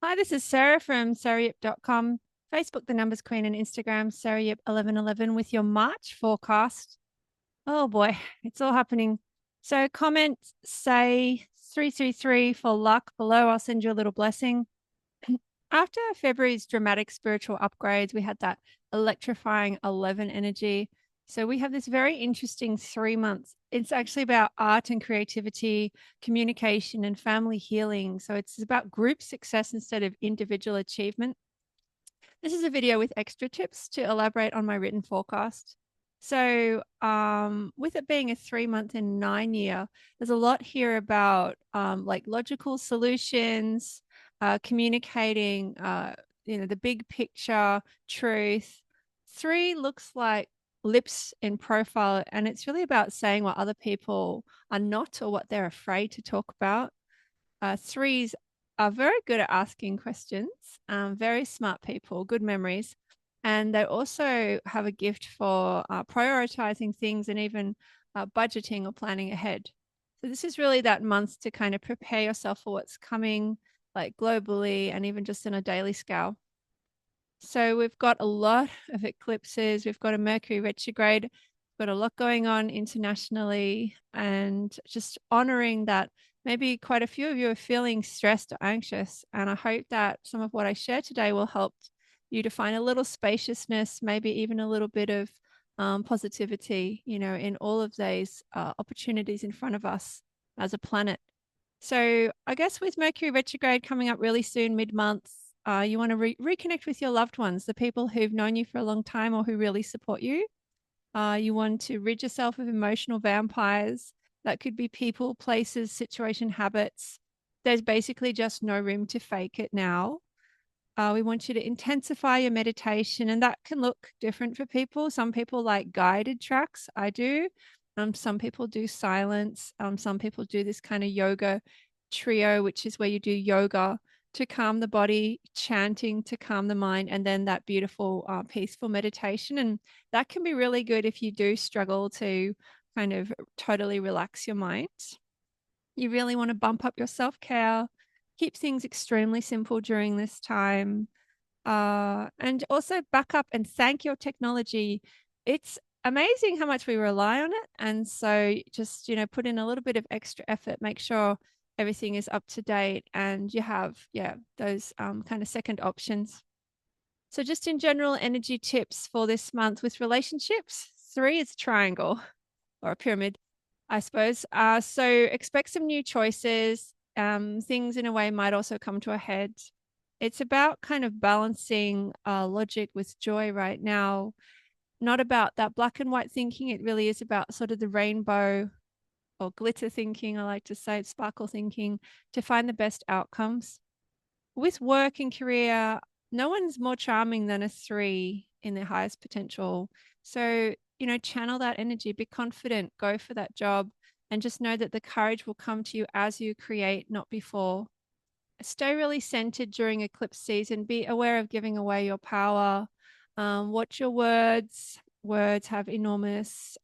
Hi, this is Sarah from sarayip.com, Facebook, The Numbers Queen, and Instagram, sarayip1111 with your March forecast. Oh boy, it's all happening. So comment, say 333 for luck below. I'll send you a little blessing. After February's dramatic spiritual upgrades, we had that electrifying 11 energy. So we have this very interesting 3 months. It's actually about art and creativity, communication, and family healing. So it's about group success instead of individual achievement. This is a video with extra tips to elaborate on my written forecast. So, with it being a 3 month and 9 year, there's a lot here about like logical solutions, communicating, the big picture, truth. Three looks like lips in profile, and it's really about saying what other people are not or what they're afraid to talk about. Threes are very good at asking questions, very smart people, good memories. And they also have a gift for prioritizing things and even budgeting or planning ahead. So, this is really that month to kind of prepare yourself for what's coming, like globally and even just on a daily scale. So, we've got a lot of eclipses, we've got a Mercury retrograde, we've got a lot going on internationally, and just honoring that maybe quite a few of you are feeling stressed or anxious. And I hope that some of what I share today will help you to find a little spaciousness, maybe even a little bit of positivity, in all of these opportunities in front of us as a planet. So, I guess with Mercury retrograde coming up really soon, mid month, you want to reconnect with your loved ones, the people who've known you for a long time or who really support you. You want to rid yourself of emotional vampires. That could be people, places, situation, habits. There's basically just no room to fake it now. We want you to intensify your meditation, and that can look different for people. Some people like guided tracks. I do. Some people do silence. Some people do this kind of yoga trio, which is where you do yoga to calm the body, chanting to calm the mind, and then that beautiful, peaceful meditation. And that can be really good if you do struggle to kind of totally relax your mind. You really want to bump up your self care, keep things extremely simple during this time, and also back up and thank your technology. It's amazing how much we rely on it. And so just, put in a little bit of extra effort, make sure everything is up to date and you have, those kind of second options. So, just in general, energy tips for this month with relationships. Three is a triangle or a pyramid, I suppose. So, expect some new choices. Things in a way might also come to a head. It's about kind of balancing logic with joy right now, not about that black and white thinking. It really is about sort of the rainbow or glitter thinking. I like to say it's sparkle thinking to find the best outcomes. With work and career, no one's more charming than a three in their highest potential. So, channel that energy, be confident, go for that job, and just know that the courage will come to you as you create, not before. Stay really centered during eclipse season. Be aware of giving away your power. Watch your words. Words have enormous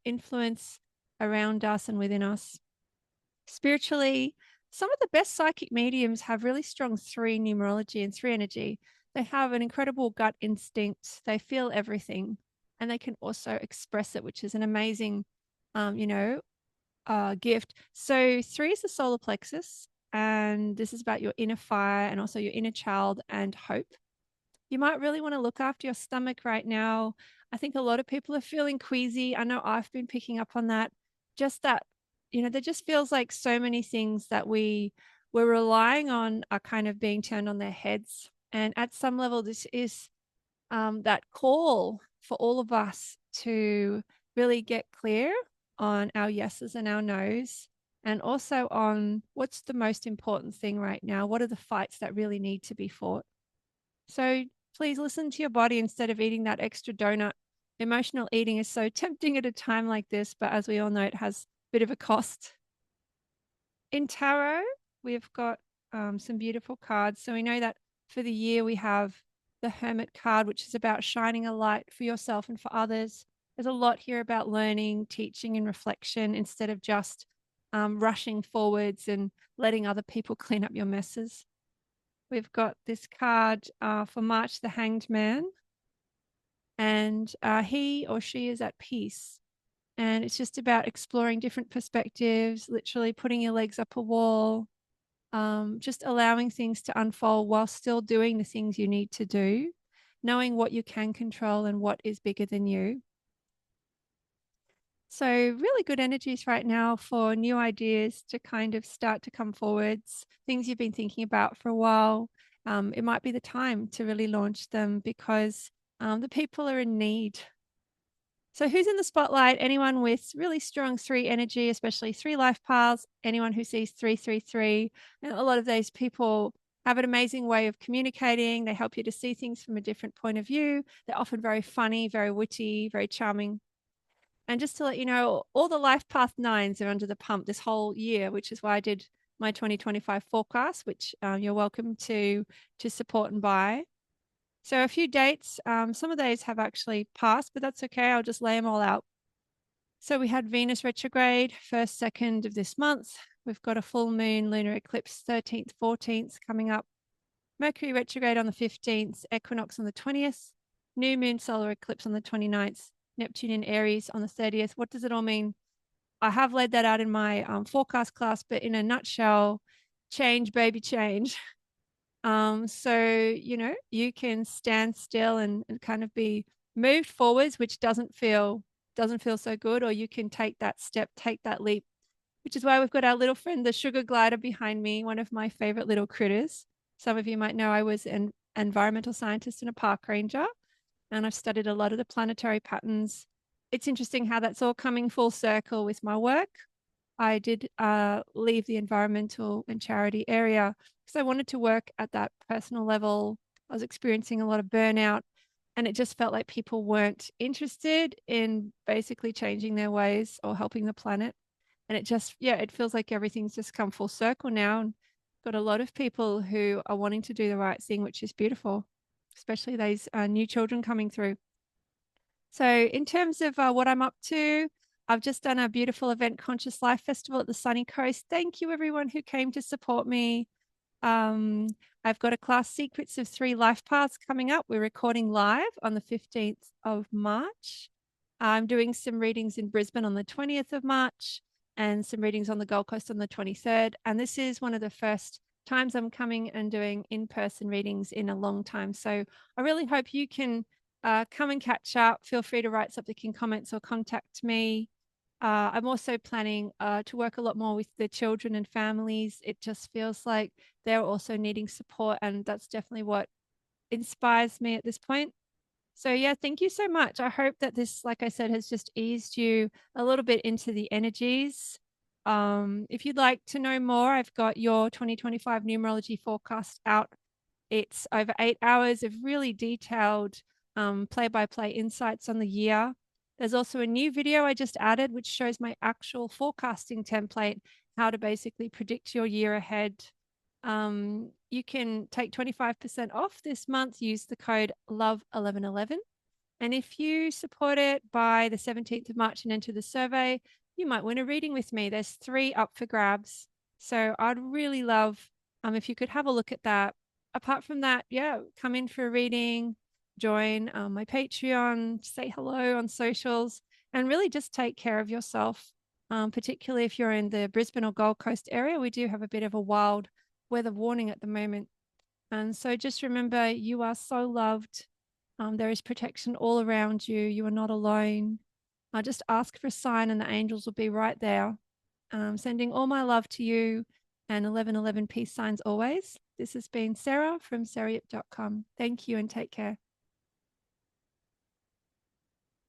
influence around us and within us. Spiritually, some of the best psychic mediums have really strong three numerology and three energy. They have an incredible gut instinct. They feel everything and they can also express it, which is an amazing, gift. So, three is the solar plexus, and this is about your inner fire and also your inner child and hope. You might really want to look after your stomach right now. I think a lot of people are feeling queasy. I know I've been picking up on that. Just that, there just feels like so many things that we're relying on are kind of being turned on their heads. And at some level, this is that call for all of us to really get clear on our yeses and our nos, and also on what's the most important thing right now. What are the fights that really need to be fought? So please listen to your body instead of eating that extra donut. Emotional eating is so tempting at a time like this, but as we all know, it has a bit of a cost. In tarot, we've got some beautiful cards. So we know that for the year, we have the Hermit card, which is about shining a light for yourself and for others. There's a lot here about learning, teaching, and reflection instead of just rushing forwards and letting other people clean up your messes. we've got this card for March, the Hanged Man, and he or she is at peace. And it's just about exploring different perspectives, literally putting your legs up a wall, just allowing things to unfold while still doing the things you need to do, knowing what you can control and what is bigger than you. So, really good energies right now for new ideas to kind of start to come forwards, things you've been thinking about for a while. It might be the time to really launch them because the people are in need. So, who's in the spotlight? Anyone with really strong three energy, especially three life paths, anyone who sees 333. And a lot of those people have an amazing way of communicating. They help you to see things from a different point of view. They're often very funny, very witty, very charming. And just to let you know, all the life path nines are under the pump this whole year, which is why I did my 2025 forecast, which you're welcome to support and buy. So a few dates, some of those have actually passed, but that's okay. I'll just lay them all out. So we had Venus retrograde, 1st, 2nd of this month. We've got a full moon lunar eclipse, 13th, 14th coming up. Mercury retrograde on the 15th, equinox on the 20th, new moon solar eclipse on the 29th, Neptune in Aries on the 30th. What does it all mean? I have laid that out in my forecast class, but in a nutshell, change, baby, change. So, you can stand still and kind of be moved forwards, which doesn't feel so good, or you can take that step, take that leap, which is why we've got our little friend, the sugar glider behind me, one of my favorite little critters. Some of you might know I was an environmental scientist and a park ranger, and I've studied a lot of the planetary patterns. It's interesting how that's all coming full circle with my work. I did leave the environmental and charity area because I wanted to work at that personal level. I was experiencing a lot of burnout, and it just felt like people weren't interested in basically changing their ways or helping the planet. And it just, yeah, it feels like everything's just come full circle now. And got a lot of people who are wanting to do the right thing, which is beautiful, especially those new children coming through. So, in terms of what I'm up to, I've just done a beautiful event, Conscious Life Festival at the Sunny Coast. Thank you, everyone who came to support me. Um, I've got a class, Secrets of Three Life Paths, coming up. We're recording live on the 15th of March. I'm doing some readings in Brisbane on the 20th of March and some readings on the Gold Coast on the 23rd. And this is one of the first times I'm coming and doing in-person readings in a long time. So I really hope you can come and catch up. Feel free to write something in comments or contact me. I'm also planning to work a lot more with the children and families. It just feels like they're also needing support, and that's definitely what inspires me at this point. So yeah, thank you so much. I hope that this, like I said, has just eased you a little bit into the energies. If you'd like to know more, I've got your 2025 numerology forecast out. It's over 8 hours of really detailed play-by-play insights on the year. There's also a new video I just added, which shows my actual forecasting template, how to basically predict your year ahead. You can take 25% off this month. Use the code LOVE1111. And if you support it by the 17th of March and enter the survey, you might win a reading with me. There's 3 up for grabs. So I'd really love if you could have a look at that. Apart from that, yeah, come in for a reading, join my Patreon, say hello on socials, and really just take care of yourself. Particularly if you're in the Brisbane or Gold Coast area, we do have a bit of a wild weather warning at the moment. And so just remember, you are so loved. There is protection all around you. You are not alone. Just ask for a sign and the angels will be right there. Sending all my love to you, and 1111 peace signs always. This has been Sarah from sarayip.com. Thank you and take care.